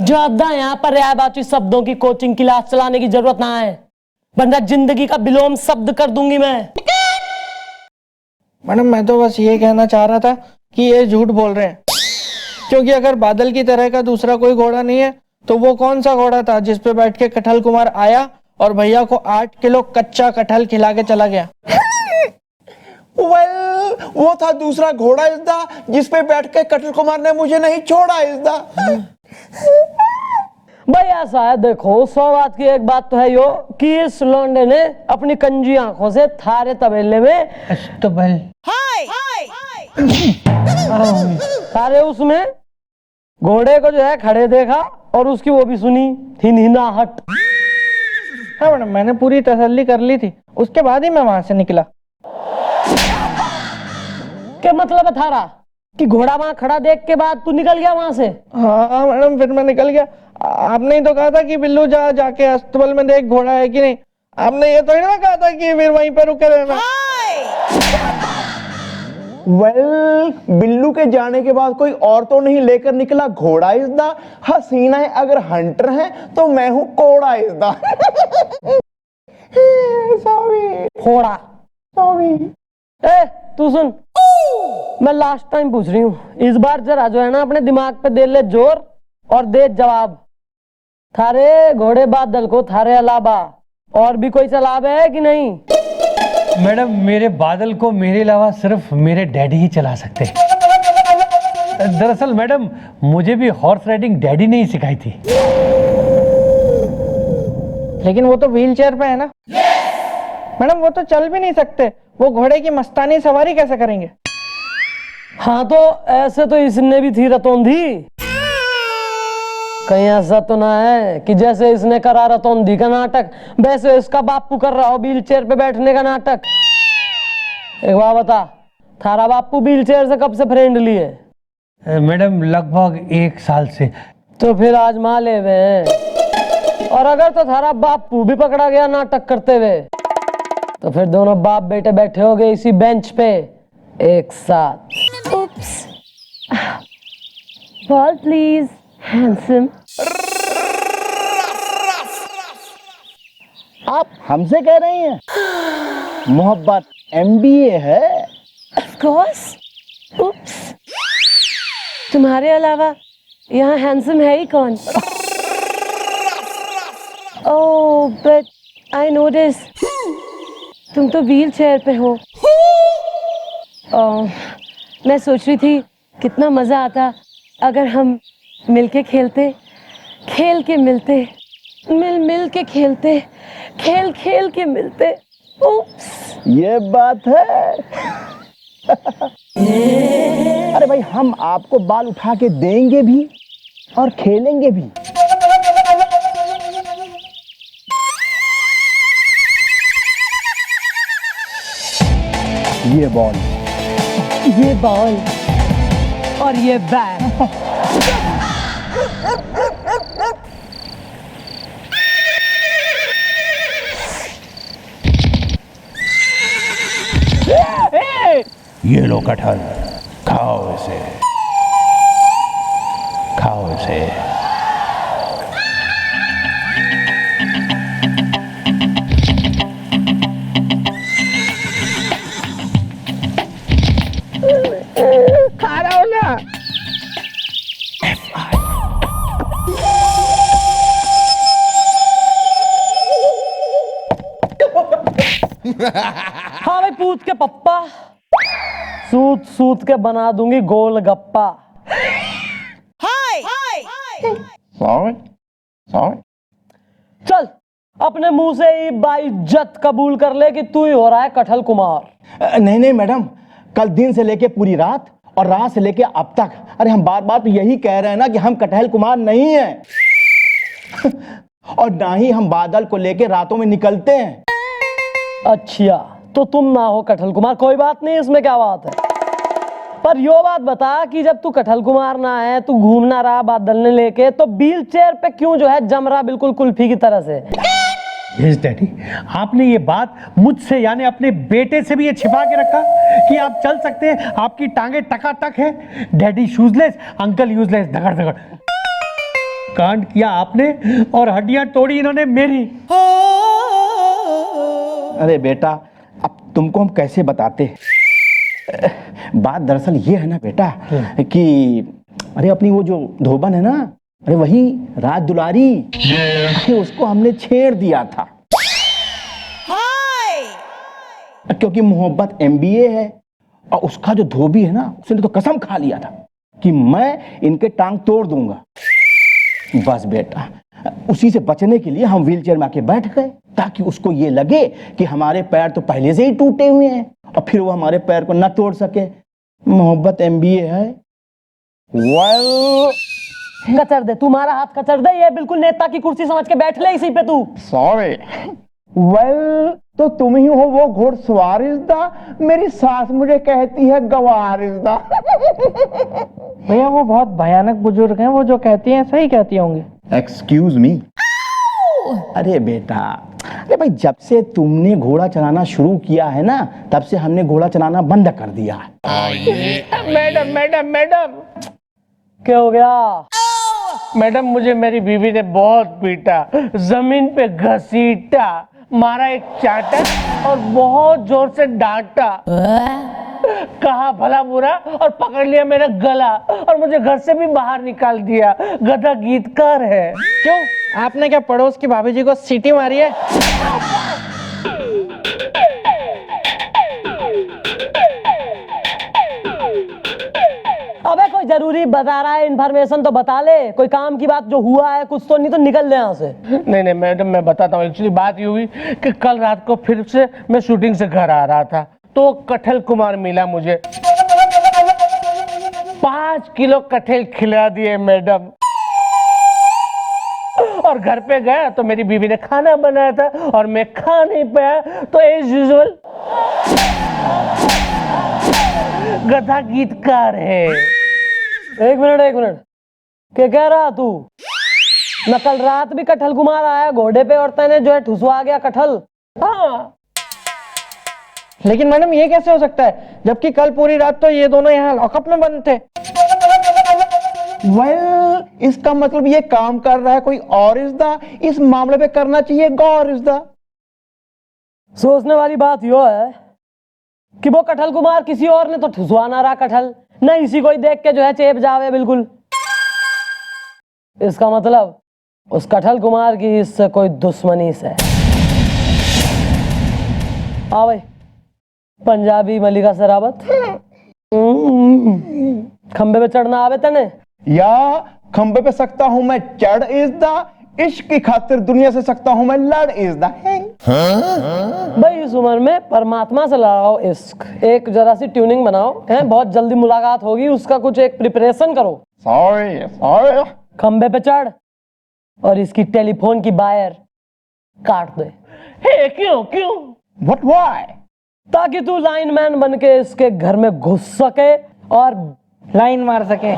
ज्यादा यहाँ पर पर्यायवाची शब्दों की कोचिंग क्लास चलाने की जरूरत ना है, वरना जिंदगी का विलोम शब्द कर दूंगी मैं। मैडम मैं तो बस ये कहना चाह रहा था कि ये झूठ बोल रहे हैं, क्योंकि अगर बादल की तरह का दूसरा कोई घोड़ा नहीं है तो वो कौन सा घोड़ा था जिस पे बैठ के कटहल कुमार आया और भैया को 8 किलो कच्चा कटहल खिला के चला गया। वो था दूसरा घोड़ा इज़दा जिस पे बैठ के कटहल कुमार ने मुझे नहीं छोड़ा इज़दा। भाई ऐसा है, देखो 100 बात की एक बात तो है यो कि इस लौंडे ने अपनी कंजी आंखों से थारे तबेले में थारे उसमें घोड़े को जो है खड़े देखा और उसकी वो भी सुनी हिनहिनाहट। हाँ मैडम, मैंने पूरी तसल्ली कर ली थी, उसके बाद ही मैं वहां से निकला। क्या मतलब है थारा कि घोड़ा वहां खड़ा देख के बाद तू निकल गया वहां से? हाँ मैडम, फिर मैं निकल गया। आपने ही तो कहा था कि बिल्लू जाके अस्तबल में देख घोड़ा है कि नहीं। आपने ये तो ही ना कहा था कि फिर वहीं पे रुके रहना। बिल्लू के जाने के बाद कोई और तो नहीं लेकर निकला घोड़ा इज़दा। हसीना है अगर हंटर है तो मैं हूँ कोड़ा इज़दा। घोड़ा ए तू सुन, मैं लास्ट टाइम पूछ रही हूँ, इस बार जरा जो है ना अपने दिमाग पे दे ले जोर और दे जवाब। थारे घोड़े बादल को थारे अलावा और भी कोई सलाब है कि नहीं? मैडम मेरे बादल को मेरे अलावा सिर्फ मेरे डैडी ही चला सकते हैं। दरअसल मैडम मुझे भी हॉर्स राइडिंग डैडी ने ही सिखाई थी। लेकिन वो तो व्हील चेयर पे है ना। मैडम वो तो चल भी नहीं सकते, वो घोड़े की मस्तानी सवारी कैसे करेंगे? हाँ तो ऐसे तो इसने भी थी रतौंधी, कहीं ऐसा तो ना है कि जैसे इसने करा रतौंधी का नाटक वैसे इसका बापू कर रहा हो व्हील चेयर पे बैठने का नाटक। एक बात बता, थारा बापू व्हील चेयर से कब से फ्रेंडली है? मैडम लगभग 1 साल से। तो फिर आजमा ले वे। और अगर तो थारा बापू भी पकड़ा गया नाटक करते हुए तो फिर दोनों बाप बेटे बैठे हो गए इसी बेंच पे एक साथ। Oops. Ball please, handsome. आप हमसे कह रही हैं मोहब्बत MBA है। Of course. Oops. तुम्हारे अलावा यहाँ हैंडसम है ही कौन? Oh, but I noticed. तुम तो व्हील चेयर पे हो। मैं सोच रही थी कितना मजा आता अगर हम मिलके खेलते, खेल के मिलते, मिल के खेलते, खेल के मिलते। Oops. ये बात है। अरे भाई हम आपको बाल उठा के देंगे भी और खेलेंगे भी। ये बॉल और ये बैट। ये लो कटहल, खाओ इसे, खाओ इसे। खा रहा हो ना? हाँ भाई पूछ के पप्पा, सूत के बना दूंगी गोल गप्पा। सॉरी। चल अपने मुंह से ही बाइज्जत कबूल कर ले कि तू ही हो रहा है कटहल कुमार। नहीं मैडम, कल दिन से लेके पूरी रात और रात से लेके अब तक अरे हम बार बार तो यही कह रहे हैं ना कि हम कटहल कुमार नहीं हैं। और ना ही हम बादल को लेके रातों में निकलते हैं। अच्छा तो तुम ना हो कटहल कुमार, कोई बात नहीं, इसमें क्या बात है। पर यो बात बता कि जब तू कटहल कुमार ना है, तू घूमना रहा बादल ने लेके, तो व्हील चेयर पे क्यों जो है जम रहा बिल्कुल कुल्फी की तरह से? यस डैडी, आपने ये बात मुझसे यानी अपने बेटे से भी ये छिपा के रखा कि आप चल सकते हैं, आपकी टांगे टकाटक है। डैडी शूजलेस, अंकल यूजलेस, धगड़ धगड़। कांड किया आपने और हड्डियां तोड़ी इन्होंने मेरी। अरे बेटा, अब तुमको हम कैसे बताते। बात दरअसल ये है ना बेटा कि अरे अपनी वो जो धोबन है ना, अरे वही राज दुलारी, अरे उसको हमने छेड़ दिया था। क्योंकि मोहब्बत MBA है और उसका जो धोबी है ना, उसने तो कसम खा लिया था कि मैं इनके टांग तोड़ दूंगा। बस बेटा, उसी से बचने के लिए हम व्हीलचेयर में आके बैठ गए ताकि उसको ये लगे कि हमारे पैर तो पहले से ही टूटे हुए हैं और फिर वो हमारे पैर को न तोड़ सके। मोहब्बत MBA है। कचर दे, तुम्हारा हाथ कचर दे, ये बिल्कुल नेता की कुर्सी समझ के बैठ ले इसी पे तू। सॉरी। तो तुम ही हो वो घोड़सवार इज़्दा, मेरी सास मुझे कहती है गवार इज़्दा। भैया वो बहुत भयानक बुजुर्ग हैं, वो जो कहती हैं सही कहती होंगी। Excuse me. अरे बेटा, अरे भाई जब से तुमने घोड़ा चलाना शुरू किया है ना, तब से हमने घोड़ा चलाना बंद कर दिया है। मैडम मैडम मैडम क्या हो गया? मैडम, मुझे मेरी बीवी ने बहुत पीटा, जमीन पे घसीटा, मारा एक चाटा और बहुत जोर से डांटा, कहा भला बुरा और पकड़ लिया मेरा गला और मुझे घर से भी बाहर निकाल दिया। गधा गीतकार है। क्यों, आपने क्या पड़ोस की भाभी जी को सीटी मारी है? अबे कोई जरूरी बता रहा है इन्फॉर्मेशन तो बता ले, कोई काम की बात जो हुआ है कुछ तो, नहीं तो निकल ले यहाँ से। नहीं मैडम, मैं बताता हूँ। एक्चुअली बात ये हुई कि कल रात को फिर से मैं शूटिंग से घर आ रहा था तो कटहल कुमार मिला मुझे। 5 किलो कटहल खिला दिए मैडम। और घर पे गया तो मेरी बीवी ने खाना बनाया था और मैं खा नहीं पाया तो एज यूजुअल गधा गीतकार है। एक मिनट, क्या कह रहा तू? न कल रात भी कटहल कुमार आया घोड़े पे और तने जो है ठुसवा गया कटहल। हाँ, लेकिन मैडम ये कैसे हो सकता है जबकि कल पूरी रात तो ये दोनों यहाँ लॉकअप में बंद थे। इसका मतलब ये काम कर रहा है कोई और इज़्दा, इस मामले पे करना चाहिए गौर इज़्दा। सोचने वाली बात यो है कि वो कटहल कुमार किसी और ने तो ठुसवा ना रहा कटहल, न इसी को ही देख के जो है चेप जावे बिल्कुल। इसका मतलब उस कटहल कुमार की इससे कोई दुश्मनी से। हाँ भाई, पंजाबी मलिका शराबत। खंबे पे चढ़ना आवे तने? या खंबे पे सकता हूं मैं चढ़ इज़्दा, इश्क की खातिर दुनिया से सकता हूं मैं लड़ इज़्दा। भाई इस उम्र में परमात्मा से लड़ाओ इश्क, एक जरा सी ट्यूनिंग बनाओ, है बहुत जल्दी मुलाकात होगी, उसका कुछ एक प्रिपरेशन करो। सॉरी। खंबे पे चढ़ और इसकी टेलीफोन की वायर काट दे। क्यों? What why? ताकि तू लाइनमैन बन के इसके घर में घुस सके और लाइन मार सके।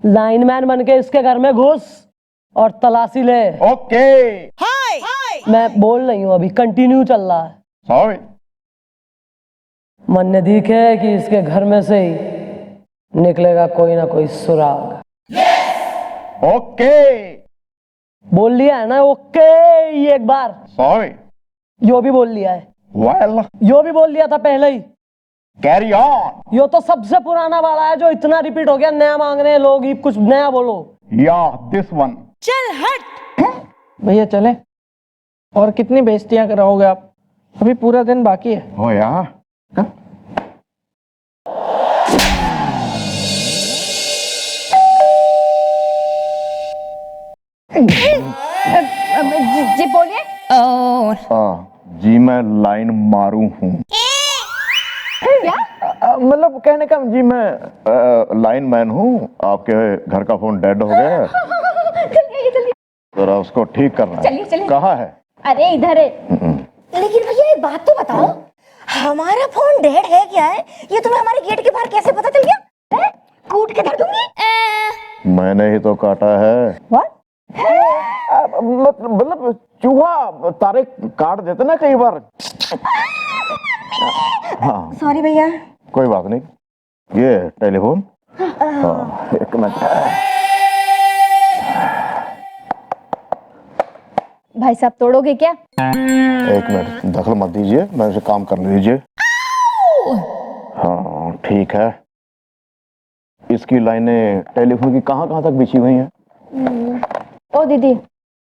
लाइनमैन बन के इसके घर में घुस और तलाशी ले। ओके। मैं बोल रही हूँ, अभी कंटिन्यू चल रहा है। सॉरी। मन ने दिखे कि इसके घर में से ही निकलेगा कोई ना कोई सुराग। ओके। बोल लिया है ना ओके ये एक बार? सॉरी। यो भी बोल लिया है? Well, यो भी बोल लिया था पहले ही। Carry on. यो तो सबसे पुराना वाला है जो इतना रिपीट हो गया, नया मांग रहे हैं लोग, ये कुछ नया बोलो। या दिस वन। चल हट। भैया चले, और कितनी बेइज्जतियां कराओगे आप? अभी पूरा दिन बाकी है। हो या जी बोलिए। जी मैं लाइन मारू हूँ। क्या? मतलब कहने का जी मैं लाइन मैन हूँ। आपके घर का फोन डेड हो गया, चलिए जरा उसको ठीक करना है। चलिए। कहाँ है? अरे इधर है। लेकिन भैया एक बात तो बताओ, हमारा फोन डेड है क्या है? ये तुम्हें हमारे गेट के बाहर कैसे पता चल गया? है? कूट के धर दूंगी। मैंने ही तो काटा है। What? मतलब चूहा तारे काट देते ना कई बार। हाँ सॉरी भैया। कोई बात नहीं। ये टेलीफोन एक मिनट। भाई साहब तोड़ोगे क्या? एक मिनट, दखल मत दीजिए, मेरे से काम कर लीजिए। हाँ ठीक है। इसकी लाइनें टेलीफोन की कहाँ कहाँ तक बिछी हुई हैं? ओ दीदी,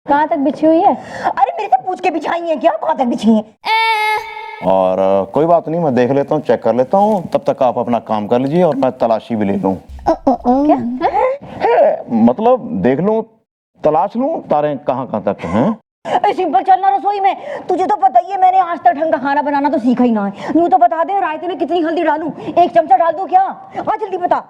कहाँ तक बिछी हुई है? अरे मेरे से पूछ के बिछाई है क्या? कहाँ तक बिछी है? और कोई बात नहीं, मैं देख लेता हूँ, चेक कर लेता हूँ, तब तक आप अपना काम कर लीजिए और मैं तलाशी भी ले लूँ। क्या? मतलब देख लूँ, तलाश लूँ तारे कहाँ कहाँ तक हैं। सिंपल चलना रसोई में, तुझे तो पता ही है मैंने आज तक ढंग का खाना बनाना तो सीखा ही ना है। यूं तो बता दे रायते में कितनी हल्दी डालूं? 1 चमचा डाल दूं क्या? आ जल्दी बता।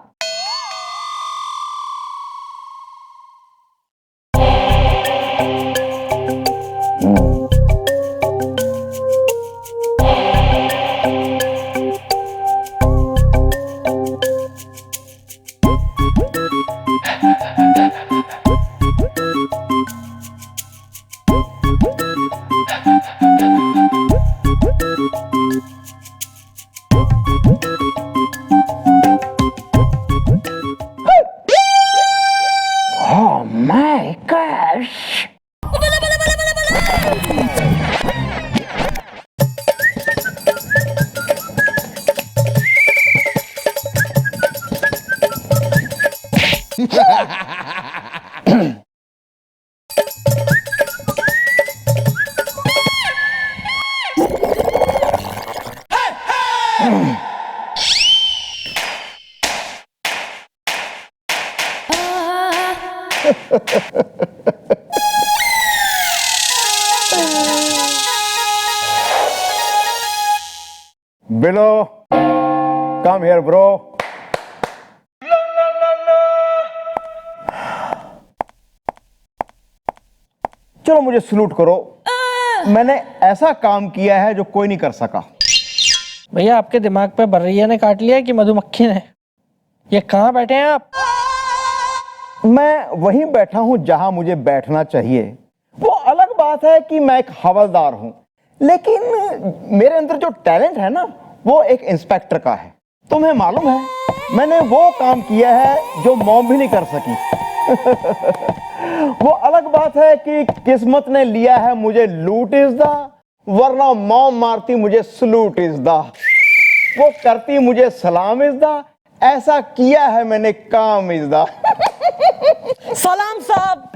Below, come here bro. चलो मुझे सलूट करो, मैंने ऐसा काम किया है जो कोई नहीं कर सका। भैया आपके दिमाग पे बर्रिया ने काट लिया कि मधुमक्खी ने? ये कहाँ बैठे हैं आप? मैं वहीं बैठा हूं जहां मुझे बैठना चाहिए। वो अलग बात है कि मैं एक हवलदार हूं, लेकिन मेरे अंदर जो टैलेंट है ना, वो एक इंस्पेक्टर का है। तुम्हें मालूम है, मैंने वो काम किया है जो मॉम भी नहीं कर सकी। वो अलग बात है कि किस्मत ने लिया है मुझे लूट इज द, वरना मॉम मारती मुझे सलूट इज द। वो करती मुझे सलाम इज द, ऐसा किया है मैंने काम इज द। सलाम साहब।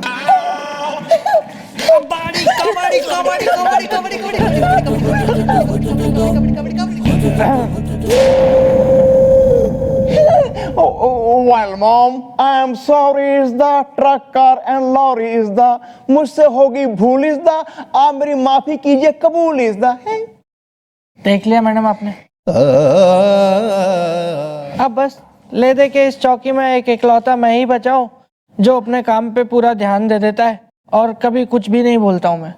Well, mom, I am sorry is the, truck car and lorry is the, मुझसे होगी भूल is the, आप मेरी माफी कीजिए कबूल is the। देख लिया मैडम आपने? अब बस ले दे के इस चौकी में एक इकलौता मैं ही बचाऊं जो अपने काम पे पूरा ध्यान दे देता है और कभी कुछ भी नहीं भूलता हूं मैं।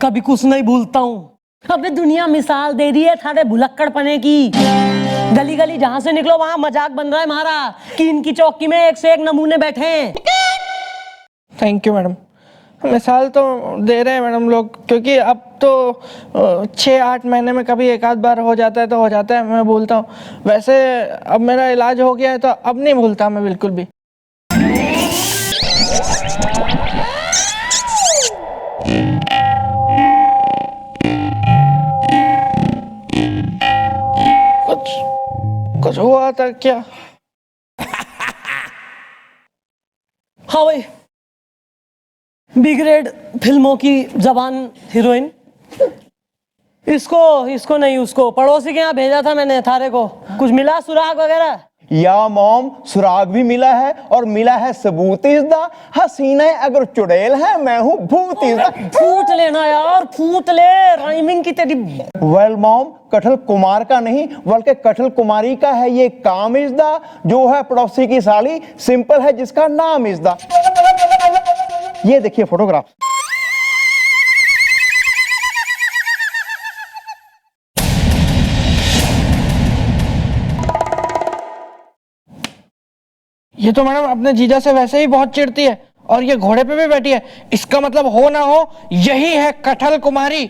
कभी कुछ नहीं भूलता हूँ। अबे दुनिया मिसाल दे रही है थारे भुलक्कड़ पने की। गली गली जहां से निकलो वहां मजाक बन रहा है हमारा कि इनकी चौकी में एक से एक नमूने बैठे हैं। Thank you madam. मिसाल तो दे रहे हैं मैडम लोग, क्योंकि अब तो 6-8 महीने में कभी एक आध बार हो जाता है तो हो जाता है, मैं भूलता हूँ। वैसे अब मेरा इलाज हो गया है तो अब नहीं भूलता मैं बिल्कुल भी। कुछ हुआ था क्या? हाँ भाई, बी ग्रेड फिल्मों की जबान हीरोइन। इसको नहीं, उसको पड़ोसी के यहाँ भेजा था मैंने थारे को। कुछ मिला सुराग वगैरह? या मॉम, सुराग भी मिला है और मिला है सबूत इस दा। हसीना अगर चुड़ैल है, मैं हूँ भूत इस दा। फूट लेना यार, फूट ले, राइमिंग की तेरी। वेल मॉम, कठल कुमार का नहीं बल्कि कठल कुमारी का है ये काम इस दा, जो है पड़ोसी की साली, सिंपल है जिसका नाम इस दा। ये देखिए फोटोग्राफ। ये तो मैडम अपने जीजा से वैसे ही बहुत चिढ़ती है और ये घोड़े पे भी बैठी है। इसका मतलब हो ना हो यही है कठल कुमारी।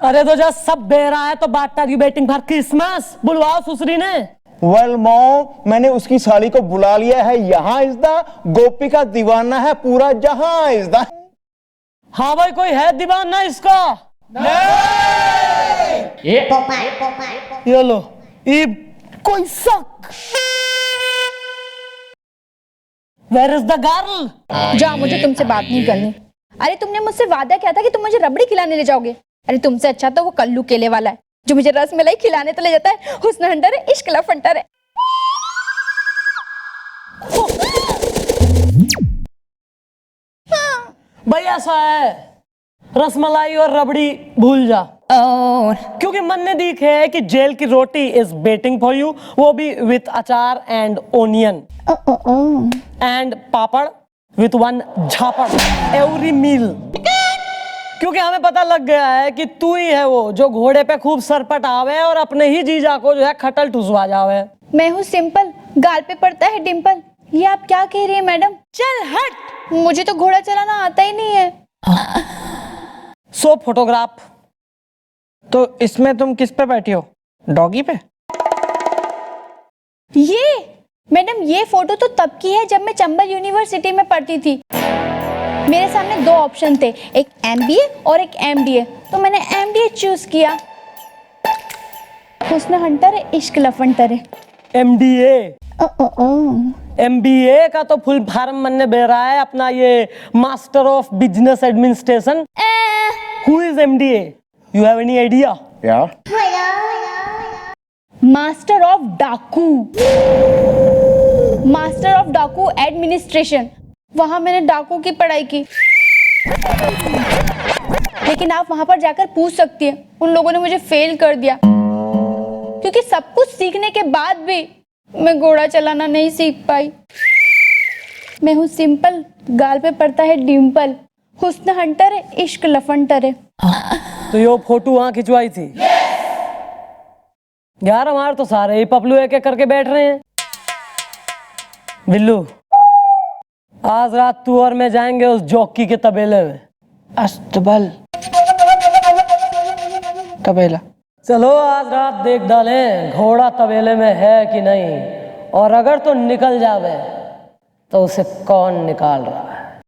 अरे तो जब सब बेरा है तो बात are you waiting for Christmas? बुलवाओ सुसरी ने। वेल मॉम, मैंने उसकी साली को बुला लिया है, यहाँ इज द गोपी का दीवाना है पूरा जहां इज द। हाँ भाई, कोई है दीवाना इसका? ये लो, ये कोई शक? Where is the girl? जा, मुझे तुमसे बात नहीं करनी। अरे तुमने मुझसे वादा किया था कि तुम मुझे रबड़ी खिलाने ले जाओगे। अरे तुमसे अच्छा तो वो कल्लू केले वाला है जो मुझे रस मलाई खिलाने तो ले जाता है। हुस्न हंटर है, इश्क लफंटर है। भाई ऐसा है, रसमलाई और रबड़ी भूल जा, क्योंकि मन ने दिखे है कि जेल की रोटी इज वेटिंग फॉर यू, वो भी with achar and onion and papad with one झापड़ एवरी मील। क्योंकि हमें पता लग गया है कि तू ही है वो जो घोड़े पे खूब सरपट आवे और अपने ही जीजा को जो है खटल ठुसवा जावे। मैं हूँ सिंपल, गाल पे पड़ता है डिंपल। ये आप क्या कह रही है मैडम? चल हट, मुझे तो घोड़ा चलाना आता ही नहीं है। सो फोटोग्राफ। तो इसमें तुम किस पे बैठी हो? डॉगी पे? ये मैडम, ये फोटो तो तब की है जब मैं चंबल यूनिवर्सिटी में पढ़ती थी। मेरे सामने दो ऑप्शन थे, एक MBA और एक MDA, तो मैंने MDA चूज किया। हुस्न हंटर है, इश्क लफंटर है। MDA MBA का तो फुल फॉर्म मन ने बे रहा है अपना, ये master of business administration. Who is MDA? You have any idea? या मास्टर ऑफ डाकू, मास्टर ऑफ डाकू एडमिनिस्ट्रेशन। वहां मैंने डाकू की पढ़ाई की। लेकिन आप वहां पर जाकर पूछ सकती हैं, उन लोगों ने मुझे फेल कर दिया, क्योंकि सब कुछ सीखने के बाद भी मैं घोड़ा चलाना नहीं सीख पाई। मैं हूँ सिंपल, गाल पे पड़ता है डिम्पल। हुस्न हंटर है, इश्क लफंटर है। तो ये फोटो वहां खिंचवाई थी? यार हमारे तो सारे ही पपलू एक एक करके बैठ रहे हैं। बिल्लू, आज रात तू और मैं जाएंगे उस जॉकी के तबेले में। अस्तबल तबेला। चलो आज रात देख डालें घोड़ा तबेले में है कि नहीं, और अगर तो निकल जावे तो उसे कौन निकाल रहा है।